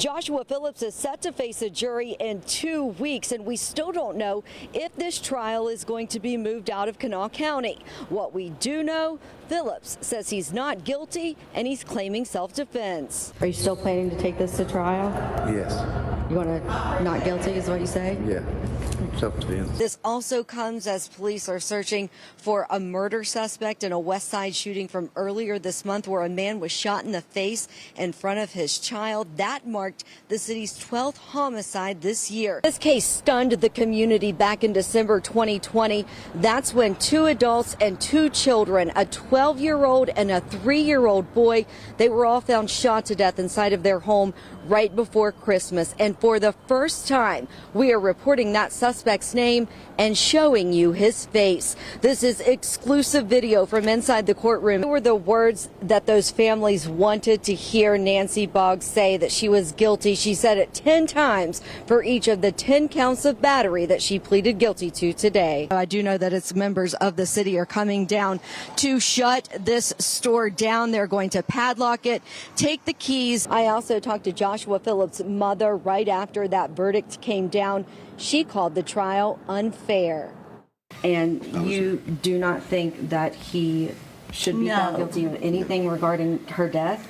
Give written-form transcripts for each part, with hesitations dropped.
Joshua Phillips is set to face a jury in 2 weeks, and we still don't know if this trial is going to be moved out of Kanawha County. What we do know, Phillips says he's not guilty and he's claiming self-defense. Are you still planning to take this to trial? Yes. You want to not guilty is what you say? Yeah. Self-defense. This also comes as police are searching for a murder suspect in a West Side shooting from earlier this month where a man was shot in the face in front of his child. That marked the city's 12th homicide this year. This case stunned the community back in December 2020. That's when 2 adults and 2 children, a 12-year-old and a 3-year-old boy, they were all found shot to death inside of their home right before Christmas. And for the first time, we are reporting that suspect's name and showing you his face. This is exclusive video from inside the courtroom. They were the words that those families wanted to hear Nancy Boggs say, that she was guilty. She said it 10 times for each of the 10 counts of battery that she pleaded guilty to today. I do know that its members of the city are coming down to shut this store down. They're going to padlock it, take the keys. I also talked to Joshua Phillips' mother right after that verdict came down. She called the trial unfair. And you do not think that he should be found guilty of anything regarding her death?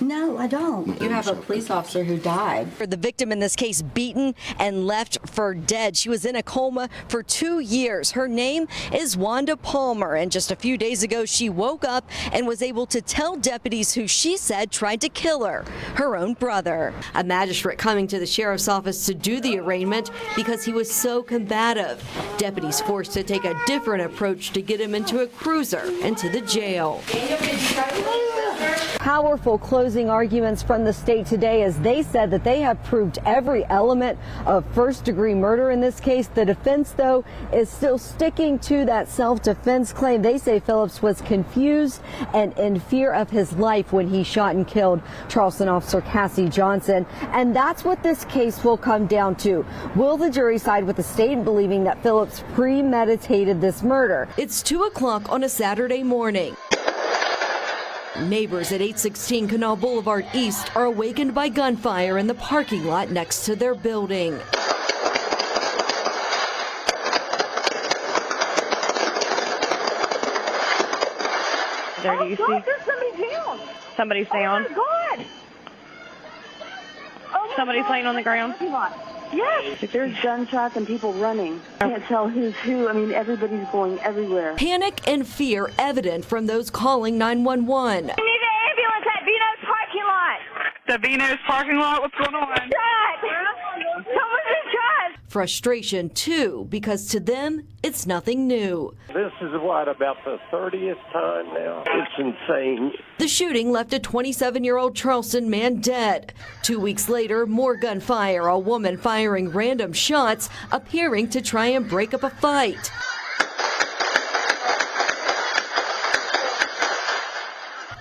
No, I don't. You have a police officer who died. The victim in this case beaten and left for dead. She was in a coma for 2 years. Her name is Wanda Palmer, and just a few days ago she woke up and was able to tell deputies who she said tried to kill her own brother. A magistrate coming to the sheriff's office to do the arraignment because he was so combative. Deputies forced to take a different approach to get him into a cruiser and to the jail. Powerful closing arguments from the state today as they said that they have proved every element of first-degree murder in this case. The defense, though, is still sticking to that self-defense claim. They say Phillips was confused and in fear of his life when he shot and killed Charleston officer Cassie Johnson. And that's what this case will come down to. Will the jury side with the state believing that Phillips premeditated this murder? It's 2 o'clock on a Saturday morning. Neighbors at 816 Canal Boulevard East are awakened by gunfire in the parking lot next to their building. There, do you see? There's somebody down. Somebody's down. Oh, my God. Oh, Somebody's laying on the ground. Yes. There's gunshots and people running. I can't tell who's who. I mean, everybody's going everywhere. Panic and fear evident from those calling 911. We need an ambulance at Vino's parking lot. The Vino's parking lot? What's going on? Someone's been shot. Frustration, too, because to them, it's nothing new. This is about the 30th time now. It's insane. The shooting left a 27-year-old Charleston man dead. 2 weeks later, more gunfire, a woman firing random shots, appearing to try and break up a fight.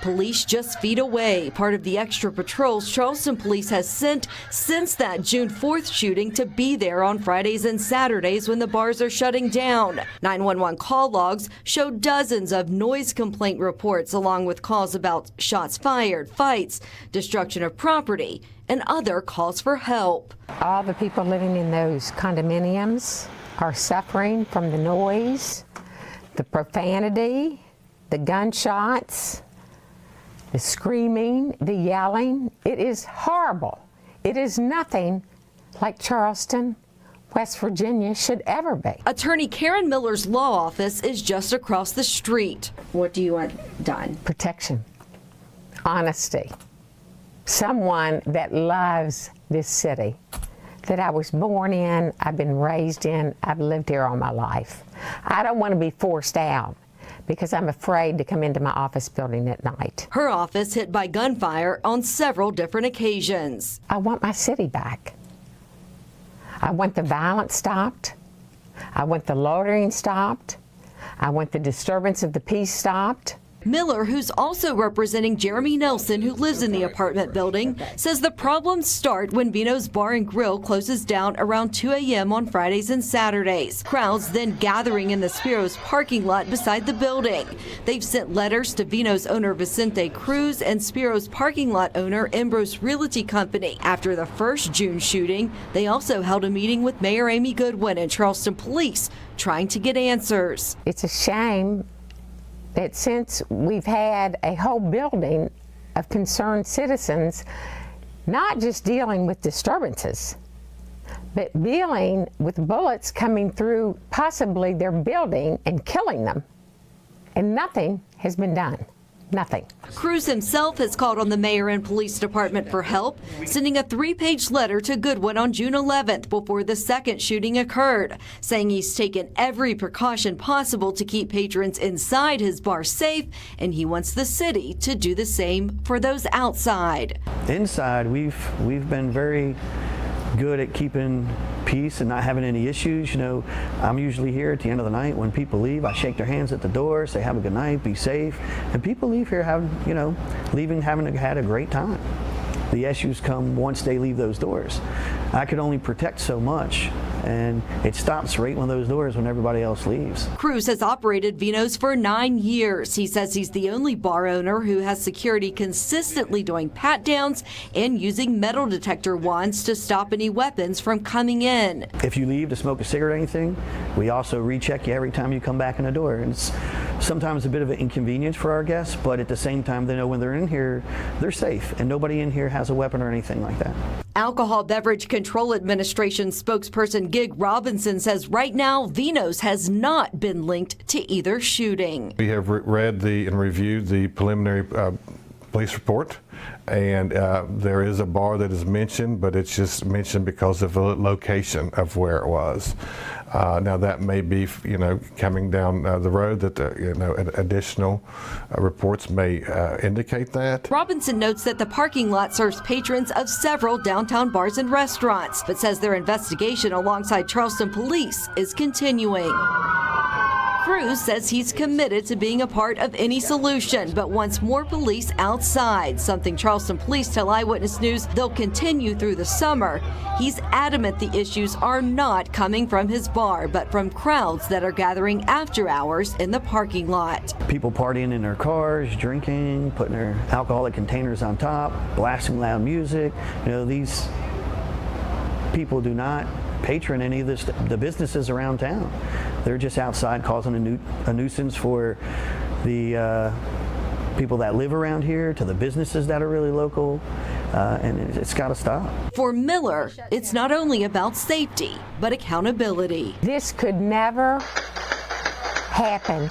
Police just feet away, part of the extra patrols Charleston police has sent since that June 4th shooting to be there on Fridays and Saturdays when the bars are shutting down. 911 call logs show dozens of noise complaint reports along with calls about shots fired, fights, destruction of property, and other calls for help. All the people living in those condominiums are suffering from the noise, the profanity, the gunshots, the screaming, the yelling. It is horrible. It is nothing like Charleston, West Virginia should ever be. Attorney Karen Miller's law office is just across the street. What do you want done? Protection, honesty, someone that loves this city, that I was born in, I've been raised in, I've lived here all my life. I don't want to be forced out because I'm afraid to come into my office building at night. Her office hit by gunfire on several different occasions. I want my city back. I want the violence stopped. I want the loitering stopped. I want the disturbance of the peace stopped. Miller, who's also representing Jeremy Nelson, who lives in the apartment building, says the problems start when Vino's Bar and Grill closes down around 2 a.m. on Fridays and Saturdays. Crowds then gathering in the Spiro's parking lot beside the building. They've sent letters to Vino's owner Vicente Cruz and Spiro's parking lot owner Ambrose Realty Company. After the first June shooting, they also held a meeting with Mayor Amy Goodwin and Charleston Police, trying to get answers. It's a shame that since we've had a whole building of concerned citizens, not just dealing with disturbances, but dealing with bullets coming through possibly their building and killing them, and nothing has been done. Nothing. Cruz himself has called on the mayor and police department for help, sending a 3-page letter to Goodwin on June 11th before the second shooting occurred, saying he's taken every precaution possible to keep patrons inside his bar safe, and he wants the city to do the same for those outside. Inside, we've been very good at keeping peace and not having any issues. You know, I'm usually here at the end of the night when people leave. I shake their hands at the door, say have a good night, be safe, and people leave here having had a great time. The issues come once they leave those doors. I could only protect so much, and it stops right when those doors when everybody else leaves. Cruz has operated Vino's for 9 years. He says he's the only bar owner who has security consistently doing pat-downs and using metal detector wands to stop any weapons from coming in. If you leave to smoke a cigarette or anything, we also recheck you every time you come back in the door. And it's sometimes a bit of an inconvenience for our guests, but at the same time, they know when they're in here, they're safe, and nobody in here has a weapon or anything like that. Alcohol Beverage Control Administration spokesperson Gig Robinson says right now Vino's has not been linked to either shooting. We have read and reviewed the preliminary police report, and there is a bar that is mentioned, but it's just mentioned because of the location of where it was. Now that may be, coming down the road that additional reports may indicate that. Robinson notes that the parking lot serves patrons of several downtown bars and restaurants, but says their investigation alongside Charleston Police is continuing. Cruz says he's committed to being a part of any solution, but wants more police outside, something Charleston Police tell Eyewitness News they'll continue through the summer. He's adamant the issues are not coming from his bar, but from crowds that are gathering after hours in the parking lot. People partying in their cars, drinking, putting their alcoholic containers on top, blasting loud music. These people do not patron any of the businesses around town. They're just outside causing a nuisance for the people that live around here, to the businesses that are really local, and it's got to stop. For Miller, it's not only about safety, but accountability. This could never happen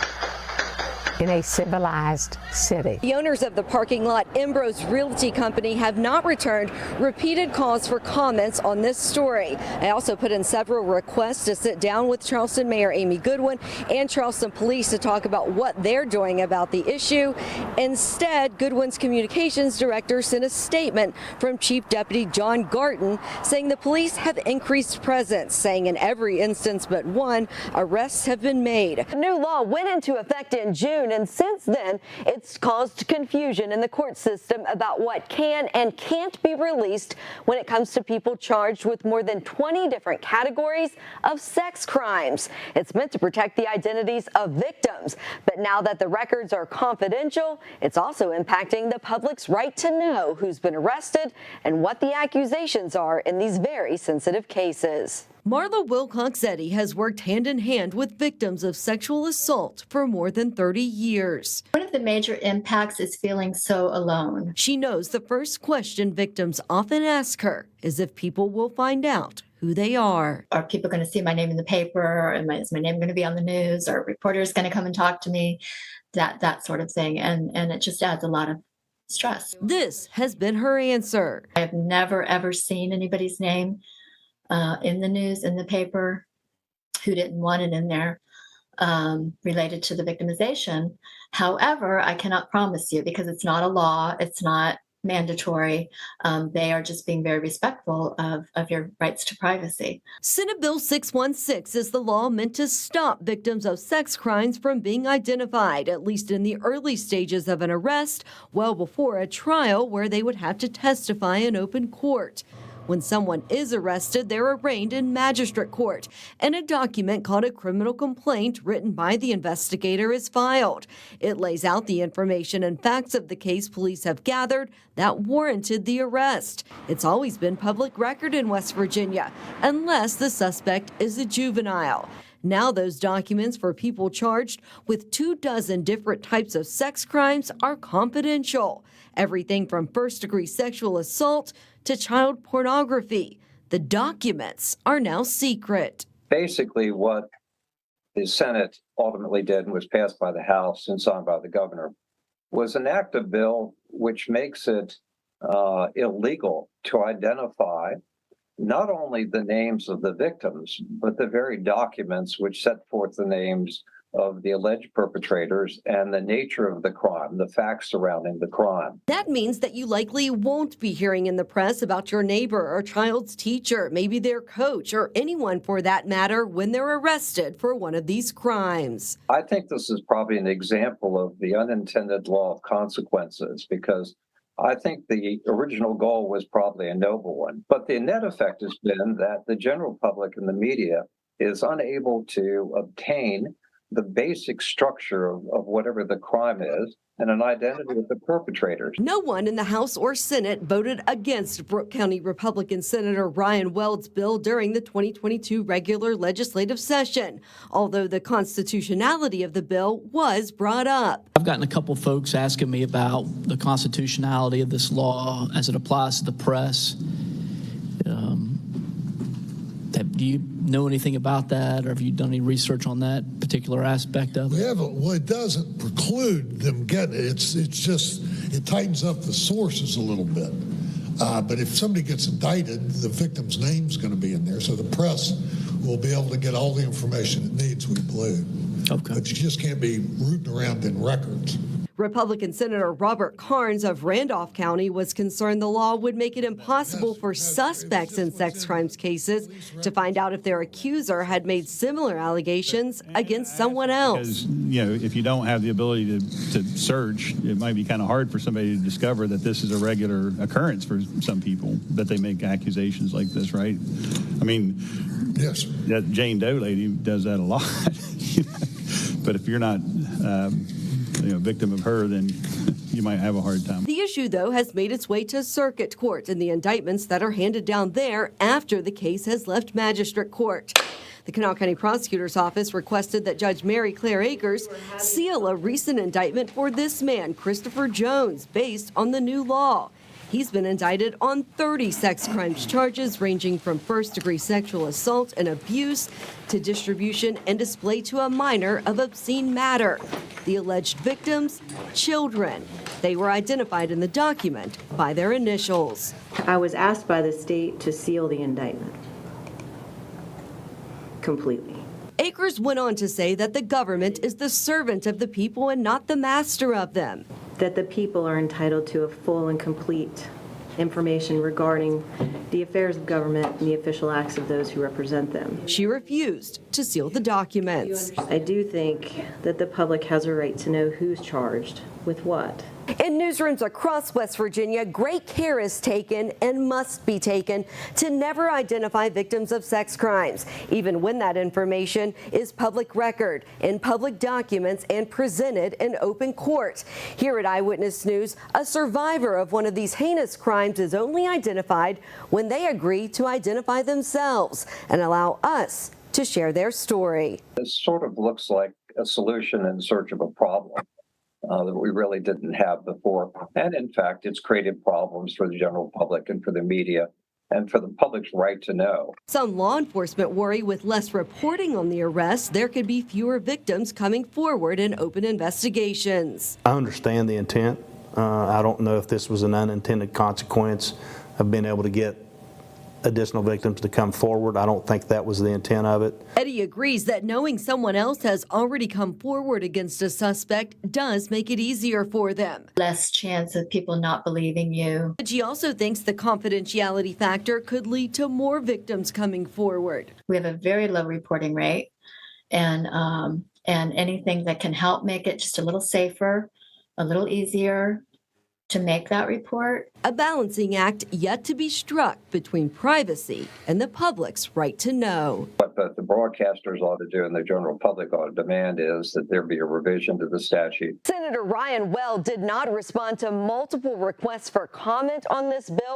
in a civilized city. The owners of the parking lot, Ambrose Realty Company, have not returned repeated calls for comments on this story. I also put in several requests to sit down with Charleston Mayor Amy Goodwin and Charleston Police to talk about what they're doing about the issue. Instead, Goodwin's communications director sent a statement from Chief Deputy John Garton saying the police have increased presence, saying in every instance but one, arrests have been made. The new law went into effect in June, and since then, it's caused confusion in the court system about what can and can't be released when it comes to people charged with more than 20 different categories of sex crimes. It's meant to protect the identities of victims, but now that the records are confidential, it's also impacting the public's right to know who's been arrested and what the accusations are in these very sensitive cases. Marla Wilcox-Eddy has worked hand in hand with victims of sexual assault for more than 30 years. One of the major impacts is feeling so alone. She knows the first question victims often ask her is if people will find out who they are. Are people going to see my name in the paper? Is my name going to be on the news? Are reporters going to come and talk to me? That sort of thing. And it just adds a lot of stress. This has been her answer. I have never, ever seen anybody's name in the news, in the paper, who didn't want it in there, related to the victimization. However, I cannot promise you, because it's not a law, it's not mandatory. They are just being very respectful of your rights to privacy. Senate Bill 616 is the law meant to stop victims of sex crimes from being identified, at least in the early stages of an arrest, well before a trial where they would have to testify in open court. When someone is arrested, they're arraigned in magistrate court, and a document called a criminal complaint written by the investigator is filed. It lays out the information and facts of the case police have gathered that warranted the arrest. It's always been public record in West Virginia, unless the suspect is a juvenile. Now those documents for people charged with 24 different types of sex crimes are confidential. Everything from first-degree sexual assault to child pornography. The documents are now secret. Basically, what the Senate ultimately did and was passed by the House and signed by the governor was enact a bill which makes it illegal to identify not only the names of the victims, but the very documents which set forth the names of the alleged perpetrators and the nature of the crime, the facts surrounding the crime. That means that you likely won't be hearing in the press about your neighbor or child's teacher, maybe their coach, or anyone for that matter when they're arrested for one of these crimes. I think this is probably an example of the unintended law of consequences, because I think the original goal was probably a noble one. But the net effect has been that the general public and the media is unable to obtain the basic structure of whatever the crime is and an identity of the perpetrators. No one in the House or Senate voted against Brooke County Republican Senator Ryan Weld's bill during the 2022 regular legislative session, although the constitutionality of the bill was brought up. I've gotten a couple folks asking me about the constitutionality of this law as it applies to the press. Do you know anything about that, or have you done any research on that particular aspect of it? We haven't. Well, it doesn't preclude them getting it. It's just, it tightens up the sources a little bit. But if somebody gets indicted, the victim's name's going to be in there, so the press will be able to get all the information it needs, we believe. Okay. But you just can't be rooting around in records. Republican Senator Robert Carnes of Randolph County was concerned the law would make it impossible for suspects in sex crimes cases to find out if their accuser had made similar allegations against someone else. Because, if you don't have the ability to search, it might be kind of hard for somebody to discover that this is a regular occurrence for some people, that they make accusations like this, right? I mean, yes, that Jane Doe lady does that a lot. But if you're not victim of her, then you might have a hard time. The issue, though, has made its way to circuit court in the indictments that are handed down there after the case has left magistrate court. The Kanawha County Prosecutor's Office requested that Judge Mary Claire Akers seal a recent indictment for this man, Christopher Jones, based on the new law. He's been indicted on 30 sex crimes charges ranging from first-degree sexual assault and abuse to distribution and display to a minor of obscene matter. The alleged victims, children. They were identified in the document by their initials. I was asked by the state to seal the indictment completely. Akers went on to say that the government is the servant of the people and not the master of them. That the people are entitled to a full and complete information regarding the affairs of government and the official acts of those who represent them. She refused to seal the documents. I do think that the public has a right to know who's charged with what. In newsrooms across West Virginia, great care is taken and must be taken to never identify victims of sex crimes, even when that information is public record, in public documents, and presented in open court. Here at Eyewitness News, a survivor of one of these heinous crimes is only identified when they agree to identify themselves and allow us to share their story. This sort of looks like a solution in search of a problem that we really didn't have before. And in fact, it's created problems for the general public and for the media and for the public's right to know. Some law enforcement worry with less reporting on the arrest, there could be fewer victims coming forward in open investigations. I understand the intent. I don't know if this was an unintended consequence of being able to get additional victims to come forward. I don't think that was the intent of it. Eddie agrees that knowing someone else has already come forward against a suspect does make it easier for them. Less chance of people not believing you. But she also thinks the confidentiality factor could lead to more victims coming forward. We have a very low reporting rate, and anything that can help make it just a little safer, a little easier to make that report. A balancing act yet to be struck between privacy and the public's right to know. What the broadcasters ought to do and the general public ought to demand is that there be a revision to the statute. Senator Ryan Well did not respond to multiple requests for comment on this bill.